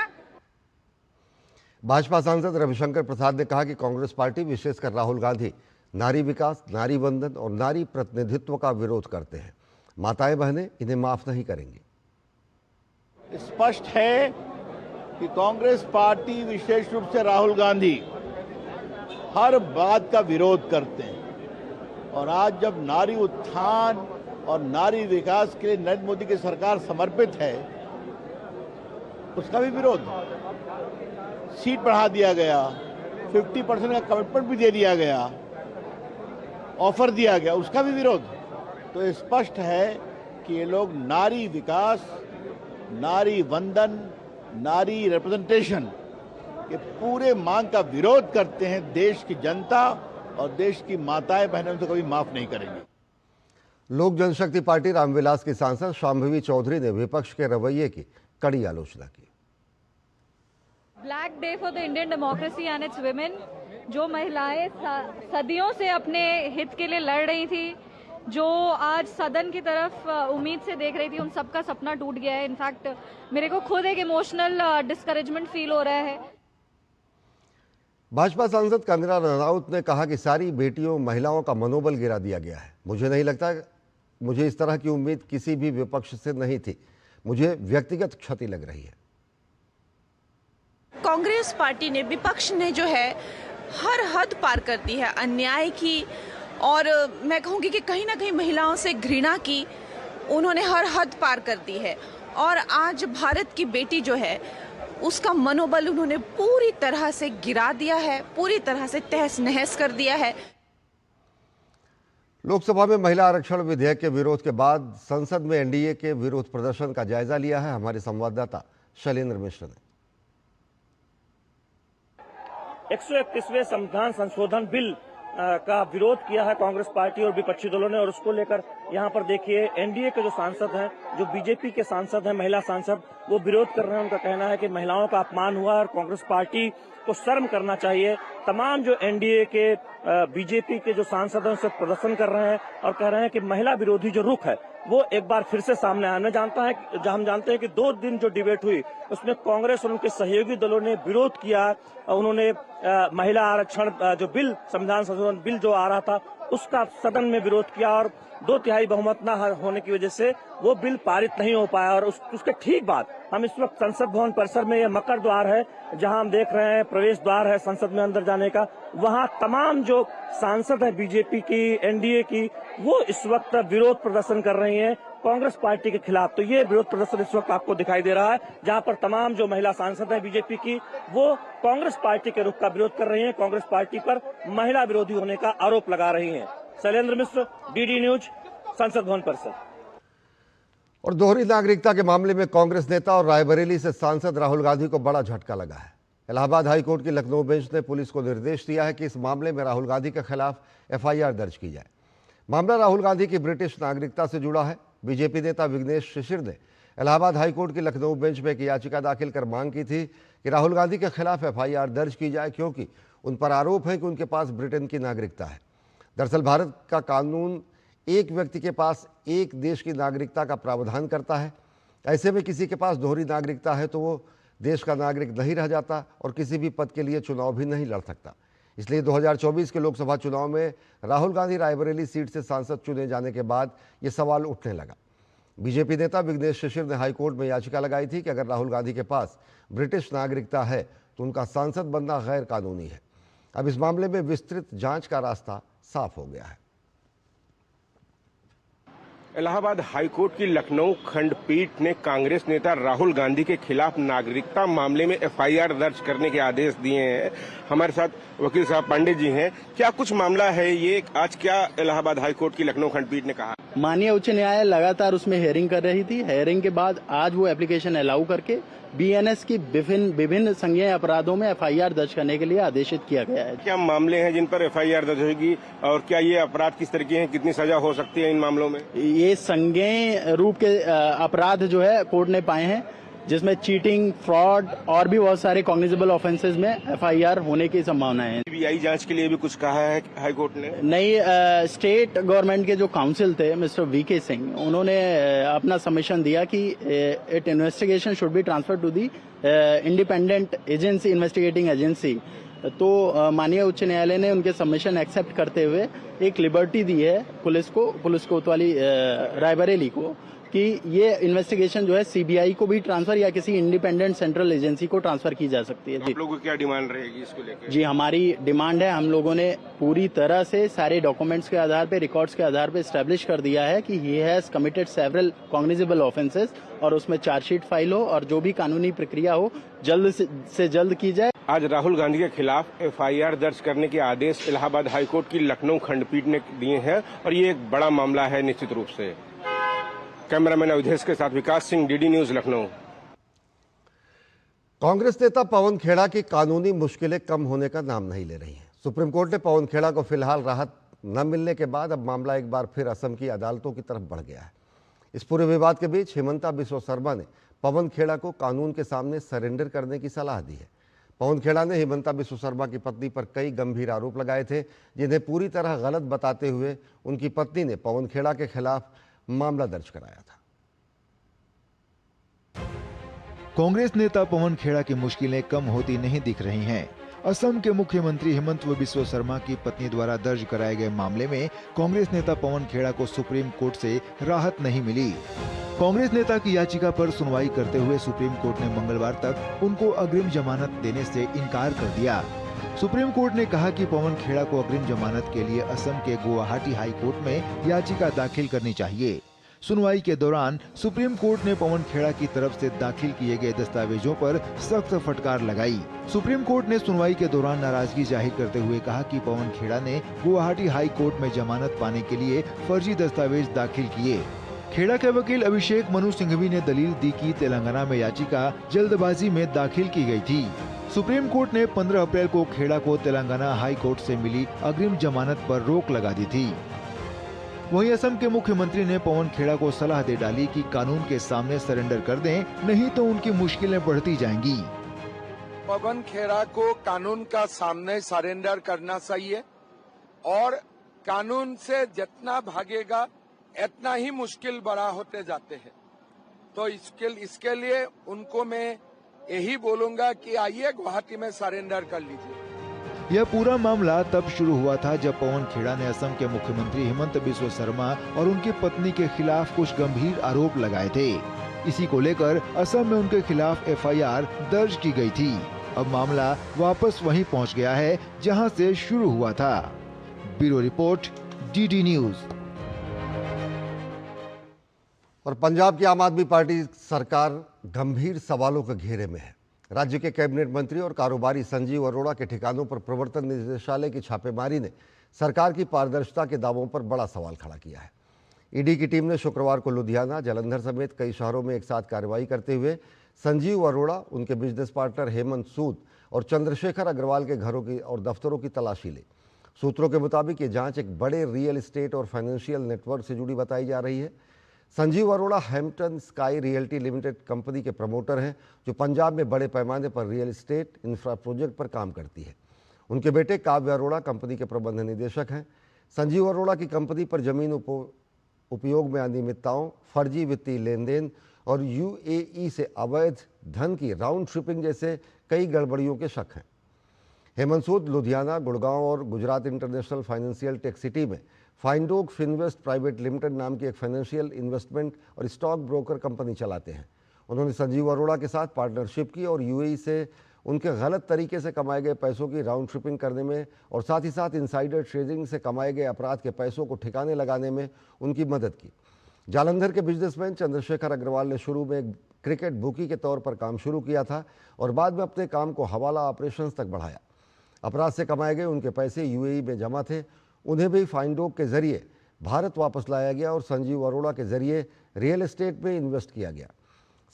भाजपा सांसद रविशंकर प्रसाद ने कहा कि कांग्रेस पार्टी, विशेषकर राहुल गांधी, नारी विकास, नारी वंदन और नारी प्रतिनिधित्व का विरोध करते हैं। माताएं बहनें इन्हें माफ नहीं करेंगी। स्पष्ट है कि कांग्रेस पार्टी, विशेष रूप से राहुल गांधी, हर बात का विरोध करते हैं। और आज जब नारी उत्थान और नारी विकास के लिए नरेंद्र मोदी की सरकार समर्पित है, उसका भी विरोध। सीट बढ़ा दिया गया, 50% का कमिटमेंट भी दे दिया गया, ऑफर दिया गया, उसका भी विरोध। तो स्पष्ट है कि ये लोग नारी विकास, नारी वंदन, नारी रिप्रेजेंटेशन के पूरे मांग का विरोध करते हैं। देश की जनता और देश की माताएं बहनें उनको कभी माफ नहीं करेंगी। लोक जनशक्ति पार्टी रामविलास की सांसद शांभवी चौधरी ने विपक्ष के रवैये की कड़ी आलोचना की। Black day for the Indian democracy and it's women. जो महिलाएं सदियों से अपने हित के लिए लड़ रही थी, जो आज सदन की तरफ उम्मीद से देख रही थी, उन सबका सपना टूट गया है। इनफैक्ट मेरे को खुद एक इमोशनल डिस्करेजमेंट फील हो रहा है। भाजपा सांसद कंगना रनौत ने कहा कि सारी बेटियों, महिलाओं का मनोबल गिरा दिया गया है। मुझे नहीं लगता, मुझे इस तरह की उम्मीद किसी भी विपक्ष से नहीं थी। मुझे व्यक्तिगत क्षति लग रही है। कांग्रेस पार्टी ने, विपक्ष ने जो है हर हद पार कर दी है अन्याय की, और मैं कहूँगी कि कहीं ना कहीं महिलाओं से घृणा की उन्होंने हर हद पार कर दी है। और आज भारत की बेटी जो है, उसका मनोबल उन्होंने पूरी तरह से गिरा दिया है, पूरी तरह से तहस नहस कर दिया है। लोकसभा में महिला आरक्षण विधेयक के विरोध के बाद संसद में एनडीए के विरोध प्रदर्शन का जायजा लिया है हमारे संवाददाता शैलेंद्र मिश्र ने। 131वें संविधान संशोधन बिल का विरोध किया है कांग्रेस पार्टी और विपक्षी दलों ने, और उसको लेकर यहाँ पर देखिए एनडीए के जो सांसद हैं, जो बीजेपी के सांसद हैं, महिला सांसद, वो विरोध कर रहे हैं। उनका कहना है कि महिलाओं का अपमान हुआ और कांग्रेस पार्टी को शर्म करना चाहिए। तमाम जो एनडीए के बीजेपी के जो सांसद हैं, उससे प्रदर्शन कर रहे हैं और कह रहे हैं कि महिला विरोधी जो रुख है वो एक बार फिर से सामने आया। हम जानते हैं कि 2 दिन जो डिबेट हुई उसमें कांग्रेस और उनके सहयोगी दलों ने विरोध किया। उन्होंने महिला आरक्षण जो बिल, संविधान संशोधन बिल जो आ रहा था, उसका सदन में विरोध किया और 2/3 बहुमत न होने की वजह से वो बिल पारित नहीं हो पाया। और उसके ठीक बाद हम इस वक्त संसद भवन परिसर में, यह मकर द्वार है जहां हम देख रहे हैं, प्रवेश द्वार है संसद में अंदर जाने का, वहां तमाम जो सांसद है बीजेपी की, एनडीए की, वो इस वक्त विरोध प्रदर्शन कर रही हैं कांग्रेस पार्टी के खिलाफ। तो ये विरोध प्रदर्शन इस वक्त आपको दिखाई दे रहा है, जहां पर तमाम जो महिला सांसद हैं बीजेपी की, वो कांग्रेस पार्टी के रुख का विरोध कर रही हैं, कांग्रेस पार्टी पर महिला विरोधी होने का आरोप लगा रही हैं। शैलेंद्र मिश्र, डीडी न्यूज, संसद भवन परिसर। और दोहरी नागरिकता के मामले में कांग्रेस नेता और रायबरेली से सांसद राहुल गांधी को बड़ा झटका लगा है। इलाहाबाद हाईकोर्ट की लखनऊ बेंच ने पुलिस को निर्देश दिया है कि इस मामले में राहुल गांधी के खिलाफ एफआईआर दर्ज की जाए। मामला राहुल गांधी की ब्रिटिश नागरिकता से जुड़ा है। बीजेपी नेता विघ्नेश शिशिर ने इलाहाबाद हाईकोर्ट की लखनऊ बेंच में एक याचिका दाखिल कर मांग की थी कि राहुल गांधी के खिलाफ एफआईआर दर्ज की जाए, क्योंकि उन पर आरोप है कि उनके पास ब्रिटेन की नागरिकता है। दरअसल भारत का कानून एक व्यक्ति के पास एक देश की नागरिकता का प्रावधान करता है। ऐसे में किसी के पास दोहरी नागरिकता है तो वो देश का नागरिक नहीं रह जाता और किसी भी पद के लिए चुनाव भी नहीं लड़ सकता। इसलिए 2024 के लोकसभा चुनाव में राहुल गांधी रायबरेली सीट से सांसद चुने जाने के बाद ये सवाल उठने लगा। बीजेपी नेता विघ्नेश शिशिर ने हाईकोर्ट में याचिका लगाई थी कि अगर राहुल गांधी के पास ब्रिटिश नागरिकता है तो उनका सांसद बनना गैर कानूनी है। अब इस मामले में विस्तृत जांच का रास्ता साफ हो गया है। इलाहाबाद हाईकोर्ट की लखनऊ खंडपीठ ने कांग्रेस नेता राहुल गांधी के खिलाफ नागरिकता मामले में एफआईआर दर्ज करने के आदेश दिए हैं। हमारे साथ वकील साहब पांडे जी हैं। क्या कुछ मामला है ये, आज क्या इलाहाबाद हाईकोर्ट की लखनऊ खंडपीठ ने कहा? माननीय उच्च न्यायालय लगातार उसमें हेयरिंग कर रही थी। हेयरिंग के बाद आज वो एप्लीकेशन अलाउ करके बीएनएस की विभिन्न संज्ञेय अपराधों में एफआईआर दर्ज करने के लिए आदेशित किया गया है। क्या मामले हैं जिन पर एफआईआर दर्ज होगी और क्या ये अपराध किस तरह के हैं, कितनी सजा हो सकती है इन मामलों में? ये संज्ञेय रूप के अपराध जो है कोर्ट ने पाए हैं, जिसमें चीटिंग, फ्रॉड और भी बहुत सारे कॉग्निजेबल ऑफेंसेस में एफआईआर होने की संभावना है। सीबीआई जांच के लिए भी कुछ कहा है हाईकोर्ट ने? नहीं, स्टेट गवर्नमेंट के जो काउंसिल थे मिस्टर वीके सिंह, उन्होंने अपना सबमिशन दिया कि it investigation should be transfer to the independent agency, investigating agency तो माननीय उच्च न्यायालय ने उनके सबमिशन एक्सेप्ट करते हुए एक लिबर्टी दी है पुलिस कोतवाली रायबरेली को कि ये इन्वेस्टिगेशन जो है सीबीआई को भी ट्रांसफर या किसी इंडिपेंडेंट सेंट्रल एजेंसी को ट्रांसफर की जा सकती है। जी, आप लोगों की क्या डिमांड रहेगी इसको लेकर? जी, हमारी डिमांड है, हम लोगों ने पूरी तरह से सारे डॉक्यूमेंट्स के आधार पे, रिकॉर्ड्स के आधार पे एस्टेब्लिश कर दिया है कि he has committed several cognizable offences और उसमें चार्जशीट फाइल हो और जो भी कानूनी प्रक्रिया हो जल्द से जल्द की जाए। आज राहुल गांधी के खिलाफ एफआईआर दर्ज करने के आदेश इलाहाबाद हाईकोर्ट की लखनऊ खंडपीठ ने दिए हैं और ये एक बड़ा मामला है निश्चित रूप से। कैमरामैन अवधेश के साथ विकास सिंह, डीडी न्यूज, लखनऊ। कांग्रेस नेता पवन खेड़ा की कानूनी मुश्किलें कम होने का नाम नहीं ले रही हैं। सुप्रीम कोर्ट ने पवन खेड़ा को फिलहाल राहत न मिलने के बाद अब मामला एक बार फिर असम की अदालतों की तरफ बढ़ गया है। इस पूरे विवाद के बीच हिमंता बिस्वा शर्मा ने पवन खेड़ा को कानून के सामने सरेंडर करने की सलाह दी है। पवन खेड़ा ने हिमंता बिस्वा शर्मा की पत्नी पर कई गंभीर आरोप लगाए थे, जिन्हें पूरी तरह गलत बताते हुए उनकी पत्नी ने पवन खेड़ा के खिलाफ मामला दर्ज कराया था। कांग्रेस नेता पवन खेड़ा की मुश्किलें कम होती नहीं दिख रही हैं। असम के मुख्यमंत्री हिमंत बिस्वा शर्मा की पत्नी द्वारा दर्ज कराए गए मामले में कांग्रेस नेता पवन खेड़ा को सुप्रीम कोर्ट से राहत नहीं मिली। कांग्रेस नेता की याचिका पर सुनवाई करते हुए सुप्रीम कोर्ट ने मंगलवार तक उनको अग्रिम जमानत देने से इनकार कर दिया। सुप्रीम कोर्ट ने कहा कि पवन खेड़ा को अग्रिम जमानत के लिए असम के गुवाहाटी हाई कोर्ट में याचिका दाखिल करनी चाहिए। सुनवाई के दौरान सुप्रीम कोर्ट ने पवन खेड़ा की तरफ से दाखिल किए गए दस्तावेजों पर सख्त फटकार लगाई। सुप्रीम कोर्ट ने सुनवाई के दौरान नाराजगी जाहिर करते हुए कहा कि पवन खेड़ा ने गुवाहाटी हाई कोर्ट में जमानत पाने के लिए फर्जी दस्तावेज दाखिल किए। खेड़ा के वकील अभिषेक मनु सिंघवी ने दलील दी कि तेलंगाना में याचिका जल्दबाजी में दाखिल की गई थी। सुप्रीम कोर्ट ने 15 अप्रैल को खेड़ा को तेलंगाना हाई कोर्ट से मिली अग्रिम जमानत पर रोक लगा दी थी। वहीं असम के मुख्यमंत्री ने पवन खेड़ा को सलाह दे डाली कि कानून के सामने सरेंडर कर दें, नहीं तो उनकी मुश्किलें बढ़ती जाएंगी। पवन खेड़ा को कानून का सामने सरेंडर करना चाहिए और कानून से जितना भागेगा इतना ही मुश्किल बड़ा होते जाते हैं। तो इसके लिए उनको मैं यही बोलूंगा कि आइए गुवाहाटी में सरेंडर कर लीजिए। यह पूरा मामला तब शुरू हुआ था जब पवन खेड़ा ने असम के मुख्यमंत्री हिमंत बिस्वा शर्मा और उनकी पत्नी के खिलाफ कुछ गंभीर आरोप लगाए थे। इसी को लेकर असम में उनके खिलाफ एफआईआर दर्ज की गई थी। अब मामला वापस वहीं पहुंच गया है जहां से शुरू हुआ था। Bureau report, DD news. और पंजाब की आम आदमी पार्टी सरकार गंभीर सवालों के घेरे में है। राज्य के कैबिनेट मंत्री और कारोबारी संजीव अरोड़ा के ठिकानों पर प्रवर्तन निदेशालय की छापेमारी ने सरकार की पारदर्शिता के दावों पर बड़ा सवाल खड़ा किया है। ईडी की टीम ने शुक्रवार को लुधियाना, जालंधर समेत कई शहरों में एक साथ कार्रवाई करते हुए संजीव अरोड़ा, उनके बिजनेस पार्टनर हेमंत सूद और चंद्रशेखर अग्रवाल के घरों की और दफ्तरों की तलाशी ली। सूत्रों के मुताबिक ये जांच एक बड़े रियल एस्टेट और फाइनेंशियल नेटवर्क से जुड़ी बताई जा रही है। Sanjeev Arora Hampton sky realty limited company के प्रमोटर हैं, जो पंजाब में बड़े पैमाने पर रियल एस्टेट इंफ्रा प्रोजेक्ट पर काम करती है। उनके बेटे काव्य अरोड़ा कंपनी के प्रबंध निदेशक हैं। संजीव अरोड़ा की कंपनी पर जमीन उपयोग में अनियमितताओं, फर्जी वित्तीय लेन देन और यूएई से अवैध धन की राउंड ट्रिपिंग जैसे कई गड़बड़ियों के शक हैं। हेमंत सूद लुधियाना, गुड़गांव और Gujarat international financial tech city में फाइंडोक फिनवेस्ट प्राइवेट लिमिटेड नाम की एक फाइनेंशियल इन्वेस्टमेंट और स्टॉक ब्रोकर कंपनी चलाते हैं। उन्होंने संजीव अरोड़ा के साथ पार्टनरशिप की और यूएई से उनके गलत तरीके से कमाए गए पैसों की राउंड ट्रिपिंग करने में और साथ ही साथ इनसाइडर ट्रेडिंग से कमाए गए अपराध के पैसों को ठिकाने लगाने में उनकी मदद की। जालंधर के बिजनेसमैन चंद्रशेखर अग्रवाल ने शुरू में एक क्रिकेट बुकी के तौर पर काम शुरू किया था और बाद में अपने काम को हवाला ऑपरेशंस तक बढ़ाया। अपराध से कमाए गए उनके पैसे यूएई में जमा थे, उन्हें भी फाइंडोक के जरिए भारत वापस लाया गया और संजीव अरोड़ा के जरिए रियल एस्टेट में इन्वेस्ट किया गया।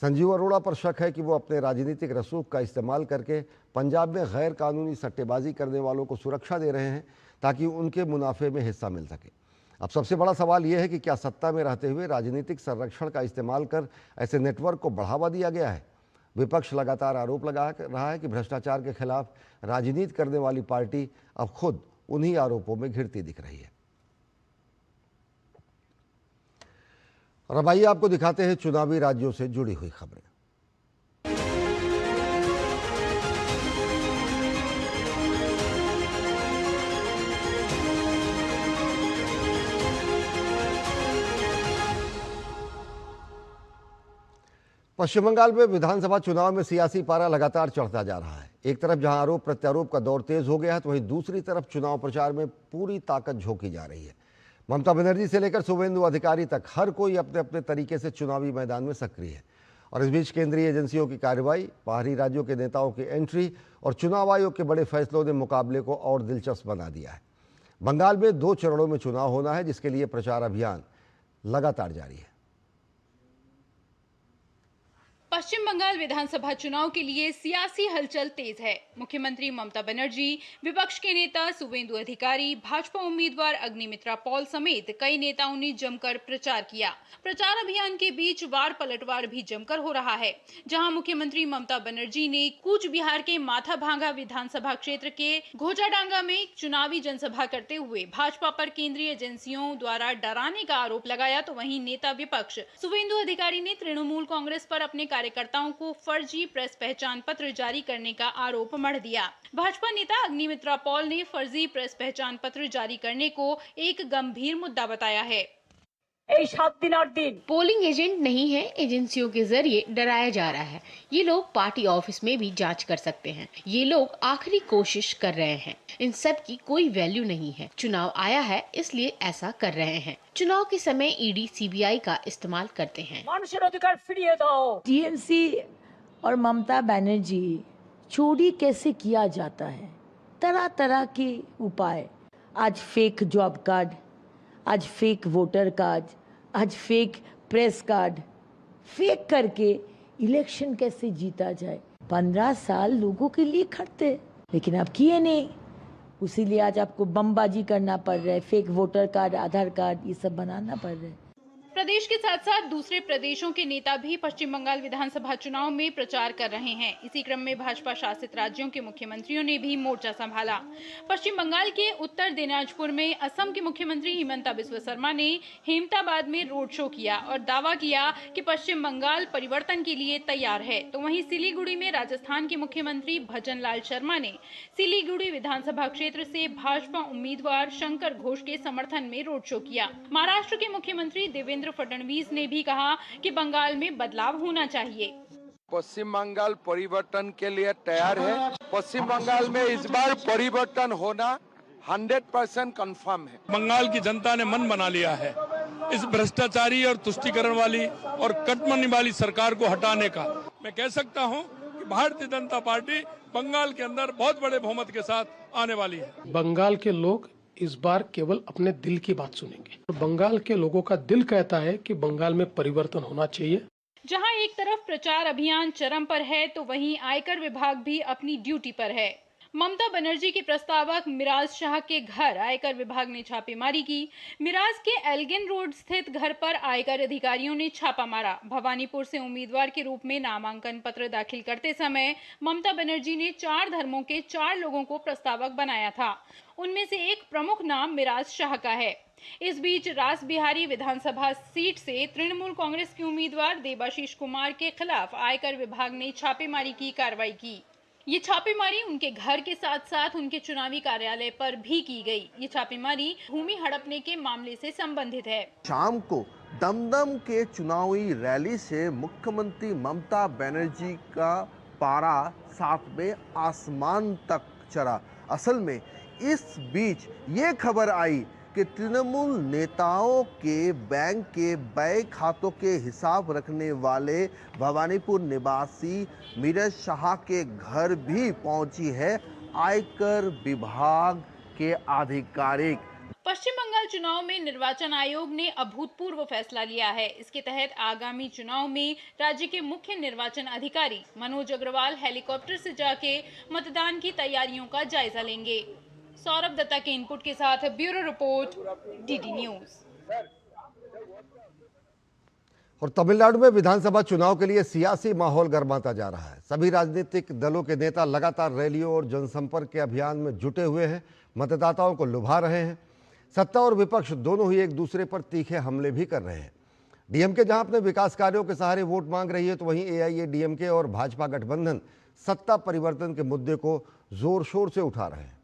संजीव अरोड़ा पर शक है कि वो अपने राजनीतिक रसूख का इस्तेमाल करके पंजाब में गैर कानूनी सट्टेबाजी करने वालों को सुरक्षा दे रहे हैं ताकि उनके मुनाफे में हिस्सा मिल सके। अब सबसे बड़ा सवाल यह है कि क्या सत्ता में रहते हुए राजनीतिक संरक्षण का इस्तेमाल कर ऐसे नेटवर्क को बढ़ावा दिया गया है। विपक्ष लगातार आरोप लगा रहा है कि भ्रष्टाचार के खिलाफ राजनीति करने वाली पार्टी अब खुद उन्हीं आरोपों में घिरती दिख रही है। और अब आइए आपको दिखाते हैं चुनावी राज्यों से जुड़ी हुई खबरें। पश्चिम बंगाल में विधानसभा चुनाव में सियासी पारा लगातार चढ़ता जा रहा है। एक तरफ जहां आरोप प्रत्यारोप का दौर तेज हो गया है, तो वहीं दूसरी तरफ चुनाव प्रचार में पूरी ताकत झोंकी जा रही है। ममता बनर्जी से लेकर शुभेंदु अधिकारी तक हर कोई अपने अपने तरीके से चुनावी मैदान में सक्रिय है। और इस बीच केंद्रीय एजेंसियों की कार्रवाई, बाहरी राज्यों के नेताओं की एंट्री और चुनाव आयोग के बड़े फैसलों ने मुकाबले को और दिलचस्प बना दिया है। बंगाल में 2 चरणों में चुनाव होना है, जिसके लिए प्रचार अभियान लगातार जारी है। पश्चिम बंगाल विधानसभा चुनाव के लिए सियासी हलचल तेज है। मुख्यमंत्री ममता बनर्जी, विपक्ष के नेता शुभेंदु अधिकारी, भाजपा उम्मीदवार अग्निमित्रा पॉल समेत कई नेताओं ने जमकर प्रचार किया। प्रचार अभियान के बीच वार पलटवार भी जमकर हो रहा है, जहां मुख्यमंत्री ममता बनर्जी ने कूच बिहार के माथाभांगा विधानसभा क्षेत्र के घोजाडांगा में चुनावी जनसभा करते हुए भाजपा पर केंद्रीय एजेंसियों द्वारा डराने का आरोप लगाया, तो वहीं नेता विपक्ष शुभेंदु अधिकारी ने तृणमूल कांग्रेस पर अपने कार्यकर्ताओं को फर्जी प्रेस पहचान पत्र जारी करने का आरोप मढ़ दिया। भाजपा नेता अग्निमित्रा पॉल ने फर्जी प्रेस पहचान पत्र जारी करने को एक गंभीर मुद्दा बताया है। 7 दिन 8 दिन पोलिंग एजेंट नहीं है, एजेंसियों के जरिए डराया जा रहा है। ये लोग पार्टी ऑफिस में भी जांच कर सकते हैं। ये लोग आखिरी कोशिश कर रहे हैं। इन सब की कोई वैल्यू नहीं है। चुनाव आया है इसलिए ऐसा कर रहे हैं। चुनाव के समय ईडी सीबीआई का इस्तेमाल करते हैं। टीएमसी और ममता बनर्जी चोरी कैसे किया जाता है, तरह तरह के उपाय। आज फेक जॉब कार्ड, आज फेक वोटर कार्ड, आज फेक प्रेस कार्ड, फेक करके इलेक्शन कैसे जीता जाए। 15 साल लोगों के लिए खटते, लेकिन आप किए नहीं। उसीलिए आज आपको बमबाजी करना पड़ रहा है। फेक वोटर कार्ड, आधार कार्ड, ये सब बनाना पड़ रहा है। प्रदेश के साथ साथ दूसरे प्रदेशों के नेता भी पश्चिम बंगाल विधानसभा चुनाव में प्रचार कर रहे हैं। इसी क्रम में भाजपा शासित राज्यों के मुख्यमंत्रियों ने भी मोर्चा संभाला। पश्चिम बंगाल के उत्तर दिनाजपुर में असम के मुख्यमंत्री हिमंता बिस्वा शर्मा ने हेमताबाद में रोड शो किया और दावा किया कि पश्चिम बंगाल परिवर्तन के लिए तैयार है। तो वहीं सिलीगुड़ी में राजस्थान के मुख्यमंत्री भजन लाल शर्मा ने सिलीगुड़ी विधानसभा क्षेत्र से भाजपा उम्मीदवार शंकर घोष के समर्थन में रोड शो किया। महाराष्ट्र के मुख्यमंत्री देवेंद्र फडणवीस ने भी कहा कि बंगाल में बदलाव होना चाहिए। पश्चिम बंगाल परिवर्तन के लिए तैयार है। पश्चिम बंगाल में इस बार परिवर्तन होना 100% कंफर्म है। बंगाल की जनता ने मन बना लिया है इस भ्रष्टाचारी और तुष्टीकरण वाली और कटमनी वाली सरकार को हटाने का। मैं कह सकता हूं कि भारतीय जनता पार्टी बंगाल के अंदर बहुत बड़े बहुमत के साथ आने वाली है। बंगाल के लोग इस बार केवल अपने दिल की बात सुनेंगे। बंगाल के लोगों का दिल कहता है कि बंगाल में परिवर्तन होना चाहिए। जहां एक तरफ प्रचार अभियान चरम पर है, तो वहीं आयकर विभाग भी अपनी ड्यूटी पर है। ममता बनर्जी के प्रस्तावक मिराज शाह के घर आयकर विभाग ने छापेमारी की। मिराज के एल्गिन रोड स्थित घर पर आयकर अधिकारियों ने छापा मारा। भवानीपुर से उम्मीदवार के रूप में नामांकन पत्र दाखिल करते समय ममता बनर्जी ने 4 धर्मों के 4 लोगों को प्रस्तावक बनाया था। उनमें से एक प्रमुख नाम मिराज शाह का है। इस बीच रास बिहारी विधानसभा सीट से तृणमूल कांग्रेस के उम्मीदवार देबाशीष कुमार के खिलाफ आयकर विभाग ने छापेमारी की कार्रवाई की। ये छापेमारी उनके घर के साथ साथ उनके चुनावी कार्यालय पर भी की गई। ये छापेमारी भूमि हड़पने के मामले से संबंधित है। शाम को दमदम के चुनावी रैली से मुख्यमंत्री ममता बनर्जी का पारा 7वें आसमान तक चढ़ा। असल में इस बीच ये खबर आई कि तृणमूल नेताओं के बैंक के व्यय खातों के हिसाब रखने वाले भवानीपुर निवासी मिराज शाह के घर भी पहुंची है आयकर विभाग के आधिकारिक। पश्चिम बंगाल चुनाव में निर्वाचन आयोग ने अभूतपूर्व फैसला लिया है। इसके तहत आगामी चुनाव में राज्य के मुख्य निर्वाचन अधिकारी मनोज अग्रवाल हेलीकॉप्टर से जाके मतदान की तैयारियों का जायजा लेंगे। सौरभ दत्ता के इनपुट के साथ ब्यूरो रिपोर्ट, डीडी न्यूज। और तमिलनाडु में विधानसभा चुनाव के लिए सियासी माहौल गर्माता जा रहा है। सभी राजनीतिक दलों के नेता लगातार रैलियों और जनसंपर्क के अभियान में जुटे हुए हैं, मतदाताओं को लुभा रहे हैं। सत्ता और विपक्ष दोनों ही एक दूसरे पर तीखे हमले भी कर रहे हैं। डीएमके जहां अपने विकास कार्यों के सहारे वोट मांग रही है, तो वहीं एआईएडीएमके और भाजपा गठबंधन सत्ता परिवर्तन के मुद्दे को जोर शोर से उठा रहे हैं।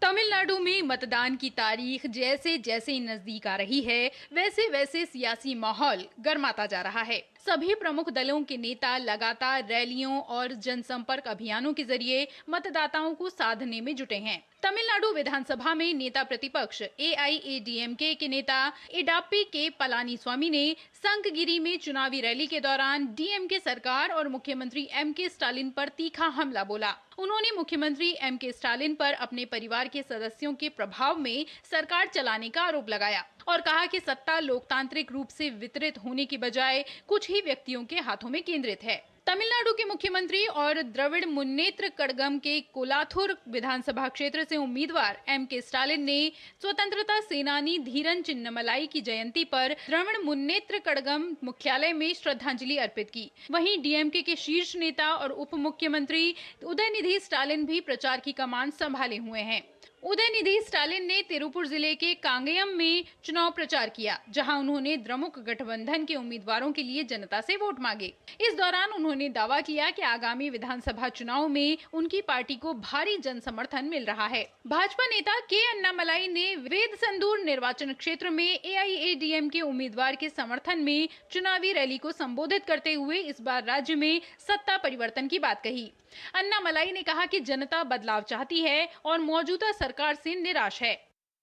तमिलनाडु में मतदान की तारीख जैसे जैसे नजदीक आ रही है, वैसे वैसे सियासी माहौल गर्माता जा रहा है। सभी प्रमुख दलों के नेता लगातार रैलियों और जनसंपर्क अभियानों के जरिए मतदाताओं को साधने में जुटे हैं। तमिलनाडु विधानसभा में नेता प्रतिपक्ष AIADMK के नेता इडाप्पी के पलानीस्वामी ने संकगिरी में चुनावी रैली के दौरान DMK सरकार और मुख्यमंत्री MK स्टालिन पर तीखा हमला बोला। उन्होंने मुख्यमंत्री MK स्टालिन पर अपने परिवार के सदस्यों के प्रभाव में सरकार चलाने का आरोप लगाया और कहा कि सत्ता लोकतांत्रिक रूप से वितरित होने की बजाय कुछ ही व्यक्तियों के हाथों में केंद्रित है। तमिलनाडु के मुख्यमंत्री और द्रविड़ मुन्नेत्र कड़गम के कोलाथुर विधानसभा क्षेत्र से उम्मीदवार MK स्टालिन ने स्वतंत्रता सेनानी धीरन चिन्नमलाई की जयंती पर द्रविड़ मुन्नेत्र कड़गम मुख्यालय में श्रद्धांजलि अर्पित की। वहीं DMK के शीर्ष नेता और उप मुख्यमंत्री उदयनिधि स्टालिन भी प्रचार की कमान संभाले हुए हैं। उदयनिधि स्टालिन ने तिरुपुर जिले के कांगयम में चुनाव प्रचार किया, जहां उन्होंने द्रमुक गठबंधन के उम्मीदवारों के लिए जनता से वोट मांगे। इस दौरान उन्होंने दावा किया कि आगामी विधानसभा चुनाव में उनकी पार्टी को भारी जन समर्थन मिल रहा है। भाजपा नेता के अन्नामलाई ने वेदसंदूर निर्वाचन क्षेत्र में AIADMK उम्मीदवार के समर्थन में चुनावी रैली को संबोधित करते हुए इस बार राज्य में सत्ता परिवर्तन की बात कही। अन्नामलाई ने कहा कि जनता बदलाव चाहती है और मौजूदा सरकार से निराश है।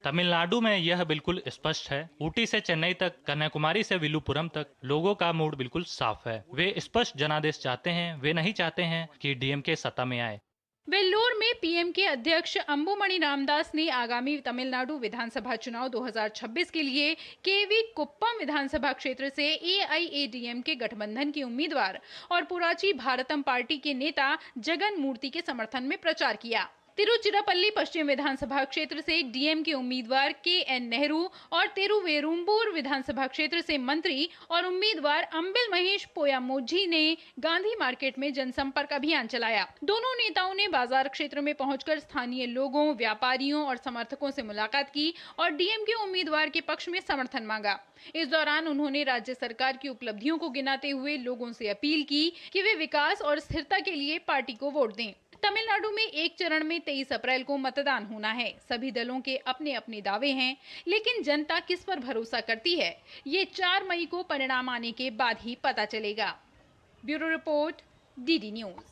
तमिलनाडु में यह बिल्कुल स्पष्ट है। ऊटी से चेन्नई तक, कन्याकुमारी से विलुपुरम तक लोगों का मूड बिल्कुल साफ है। वे स्पष्ट जनादेश चाहते हैं। वे नहीं चाहते हैं कि DMK सत्ता में आए। वेल्लोर में PM के अध्यक्ष अंबुमणि रामदास ने आगामी तमिलनाडु विधानसभा चुनाव 2026 के लिए KV कुप्पम विधानसभा क्षेत्र से AIADMK गठबंधन के उम्मीदवार और पुराची भारतम पार्टी के नेता जगन मूर्ति के समर्थन में प्रचार किया। तिरुचिरापल्ली पश्चिम विधानसभा क्षेत्र से DMK उम्मीदवार KN नेहरू और तिरुवेरुम्बूर विधानसभा क्षेत्र से मंत्री और उम्मीदवार अंबिल महेश पोयामोझी ने गांधी मार्केट में जनसंपर्क अभियान चलाया। दोनों नेताओं ने बाजार क्षेत्र में पहुंचकर स्थानीय लोगों, व्यापारियों और समर्थकों से मुलाकात की और DMK उम्मीदवार के पक्ष में समर्थन मांगा। इस दौरान उन्होंने राज्य सरकार की उपलब्धियों को गिनाते हुए लोगों से अपील की कि वे विकास और स्थिरता के लिए पार्टी को वोट दें। तमिलनाडु में एक चरण में 23 अप्रैल को मतदान होना है। सभी दलों के अपने अपने दावे हैं, लेकिन जनता किस पर भरोसा करती है, ये 4 मई को परिणाम आने के बाद ही पता चलेगा। Bureau report, DD news.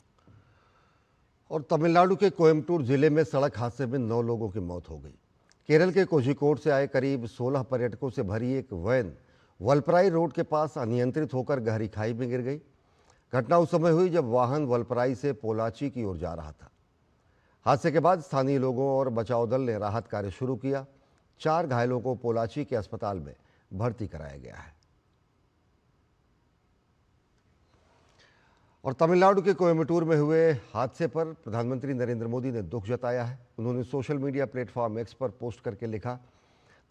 और तमिलनाडु के कोयम्बटूर जिले में सड़क हादसे में 9 लोगों की मौत हो गई। केरल के कोझिकोड से आए करीब 16 पर्यटकों से भरी एक वैन वलपराई रोड के पास अनियंत्रित होकर गहरी खाई में गिर गई। घटना उस समय हुई जब वाहन वलपराई से पोलाची की ओर जा रहा था। हादसे के बाद स्थानीय लोगों और बचाव दल ने राहत कार्य शुरू किया। 4 घायलों को पोलाची के अस्पताल में भर्ती कराया गया है। और तमिलनाडु के कोयम्बटूर में हुए हादसे पर प्रधानमंत्री नरेंद्र मोदी ने दुख जताया है। उन्होंने सोशल मीडिया प्लेटफॉर्म X पर पोस्ट करके लिखा,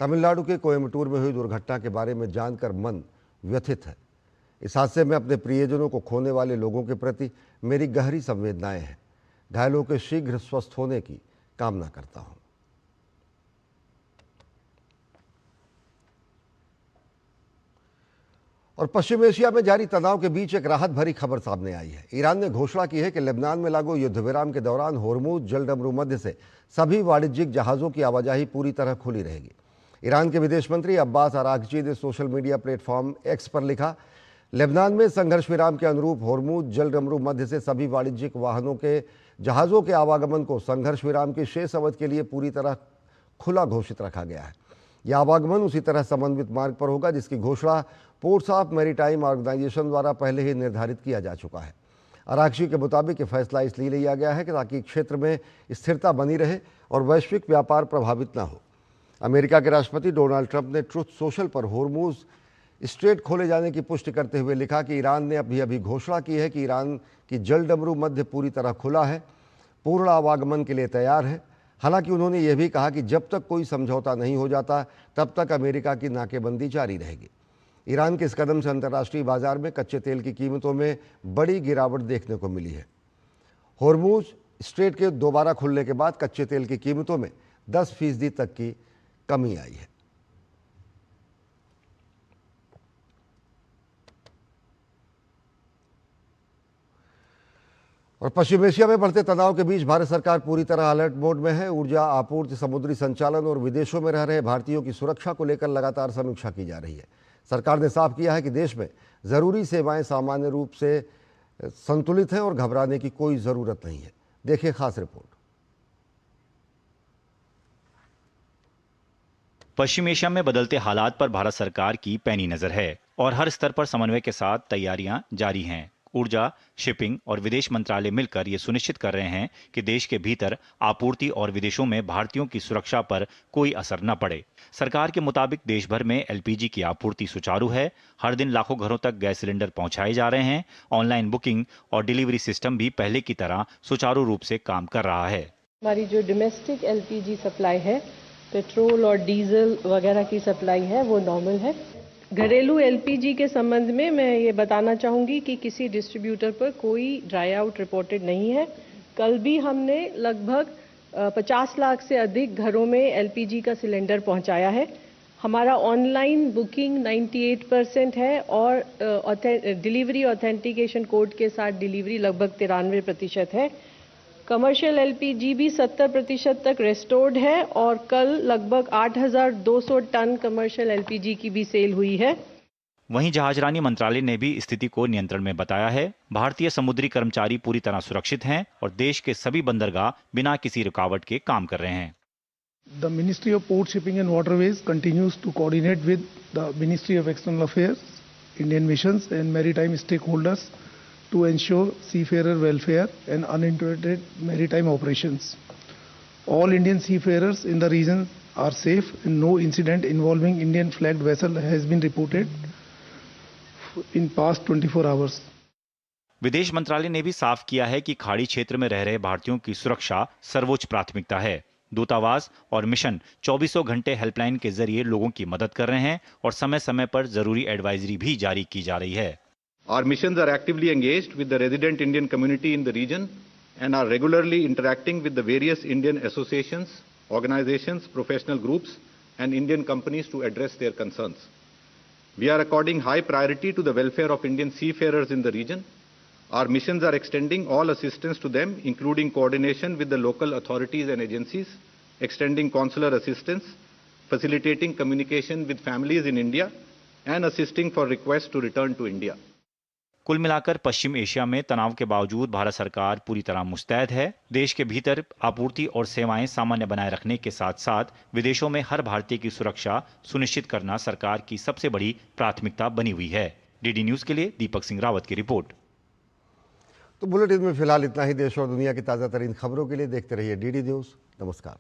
तमिलनाडु के कोयम्बटूर में हुई दुर्घटना के बारे में जानकर मन व्यथित है। इस हादसे में अपने प्रियजनों को खोने वाले लोगों के प्रति मेरी गहरी संवेदनाएं हैं। घायलों के शीघ्र स्वस्थ होने की कामना करता हूं। और पश्चिम एशिया में जारी तनाव के बीच एक राहत भरी खबर सामने आई है। ईरान ने घोषणा की है कि लेबनान में लागू युद्ध विराम के दौरान होर्मुज जलडमरू मध्य से सभी वाणिज्यिक जहाज़ों की आवाजाही पूरी तरह खुली रहेगी। ईरान के विदेश मंत्री अब्बास अरागची ने सोशल मीडिया प्लेटफॉर्म X पर लिखा, लेबनान में संघर्ष विराम के अनुरूप होर्मुज जलडमरू मध्य से सभी वाणिज्यिक वाहनों के जहाज़ों के आवागमन को संघर्ष विराम की शेष अवधि के लिए पूरी तरह खुला घोषित रखा गया है। यह आवागमन उसी तरह समन्वित मार्ग पर होगा जिसकी घोषणा पोर्ट्स ऑफ मैरीटाइम ऑर्गेनाइजेशन द्वारा पहले ही निर्धारित किया जा चुका है। अरागची के मुताबिक यह फैसला इसलिए लिया गया है कि ताकि क्षेत्र में स्थिरता बनी रहे और वैश्विक व्यापार प्रभावित न हो। अमेरिका के राष्ट्रपति डोनाल्ड ट्रंप ने ट्रुथ सोशल पर होर्मुज स्ट्रेट खोले जाने की पुष्टि करते हुए लिखा कि ईरान ने अभी घोषणा की है कि ईरान की जलडमरू मध्य पूरी तरह खुला है, पूर्ण आवागमन के लिए तैयार है। हालांकि उन्होंने यह भी कहा कि जब तक कोई समझौता नहीं हो जाता तब तक अमेरिका की नाकेबंदी जारी रहेगी। ईरान के इस कदम से अंतर्राष्ट्रीय बाजार में कच्चे तेल की कीमतों में बड़ी गिरावट देखने को मिली है। होर्मुज स्ट्रेट के दोबारा खुलने के बाद कच्चे तेल की कीमतों में 10% तक की कमी आई है। और पश्चिम एशिया में बढ़ते तनाव के बीच भारत सरकार पूरी तरह अलर्ट मोड में है। ऊर्जा आपूर्ति, समुद्री संचालन और विदेशों में रह रहे भारतीयों की सुरक्षा को लेकर लगातार समीक्षा की जा रही है। सरकार ने साफ किया है कि देश में जरूरी सेवाएं सामान्य रूप से संतुलित हैं और घबराने की कोई जरूरत नहीं है। देखिए खास रिपोर्ट। पश्चिम एशिया में बदलते हालात पर भारत सरकार की पैनी नजर है और हर स्तर पर समन्वय के साथ तैयारियां जारी हैं। ऊर्जा, शिपिंग और विदेश मंत्रालय मिलकर ये सुनिश्चित कर रहे हैं कि देश के भीतर आपूर्ति और विदेशों में भारतीयों की सुरक्षा पर कोई असर न पड़े। सरकार के मुताबिक देश भर में एलपीजी की आपूर्ति सुचारू है। हर दिन लाखों घरों तक गैस सिलेंडर पहुंचाए जा रहे हैं। ऑनलाइन बुकिंग और डिलीवरी सिस्टम भी पहले की तरह सुचारू रूप से काम कर रहा है। हमारी जो डोमेस्टिक एलपीजी सप्लाई है, पेट्रोल और डीजल वगैरह की सप्लाई है, वो नॉर्मल है। घरेलू एलपीजी के संबंध में मैं ये बताना चाहूँगी कि किसी डिस्ट्रीब्यूटर पर कोई ड्राई आउट रिपोर्टेड नहीं है। कल भी हमने लगभग 50 लाख से अधिक घरों में एलपीजी का सिलेंडर पहुंचाया है। हमारा ऑनलाइन बुकिंग 98% है और डिलीवरी ऑथेंटिकेशन कोड के साथ डिलीवरी लगभग 93% है। कमर्शियल एलपीजी भी 70% तक रेस्टोर्ड है और कल लगभग 8,200 टन कमर्शियल एलपीजी की भी सेल हुई है। वहीं जहाजरानी मंत्रालय ने भी स्थिति को नियंत्रण में बताया है। भारतीय समुद्री कर्मचारी पूरी तरह सुरक्षित हैं और देश के सभी बंदरगाह बिना किसी रुकावट के काम कर रहे हैं। The Ministry of Port Shipping and Waterways continues to coordinate with the Ministry of External Affairs, Indian missions and maritime stakeholders to ensure seafarer welfare and uninterrupted maritime operations. All Indian seafarers in the region are safe and no incident involving Indian flagged vessel has been reported in past 24 hours. विदेश मंत्रालय ने भी साफ किया है कि खाड़ी क्षेत्र में रह रहे भारतीयों की सुरक्षा सर्वोच्च प्राथमिकता है। दूतावास और मिशन 24 घंटे हेल्पलाइन के जरिए लोगों की मदद कर रहे हैं और समय समय पर जरूरी एडवाइजरी भी जारी की जा रही है। Our missions are actively engaged with the resident Indian community in the region and are regularly interacting with the various Indian associations, organizations, professional groups and Indian companies to address their concerns. We are according high priority to the welfare of Indian seafarers in the region. Our missions are extending all assistance to them, including coordination with the local authorities and agencies, extending consular assistance, facilitating communication with families in India and assisting for requests to return to India. कुल मिलाकर पश्चिम Asia में तनाव के बावजूद भारत सरकार पूरी तरह मुस्तैद है। देश के भीतर आपूर्ति और सेवाएं सामान्य बनाए रखने के साथ साथ विदेशों में हर भारतीय की सुरक्षा सुनिश्चित करना सरकार की सबसे बड़ी प्राथमिकता बनी हुई है। डीडी न्यूज के लिए दीपक सिंह रावत की रिपोर्ट। तो बुलेटिन में फिलहाल इतना ही। देश और दुनिया की ताज़ा तरीन खबरों के लिए देखते रहिए डीडी न्यूज। नमस्कार।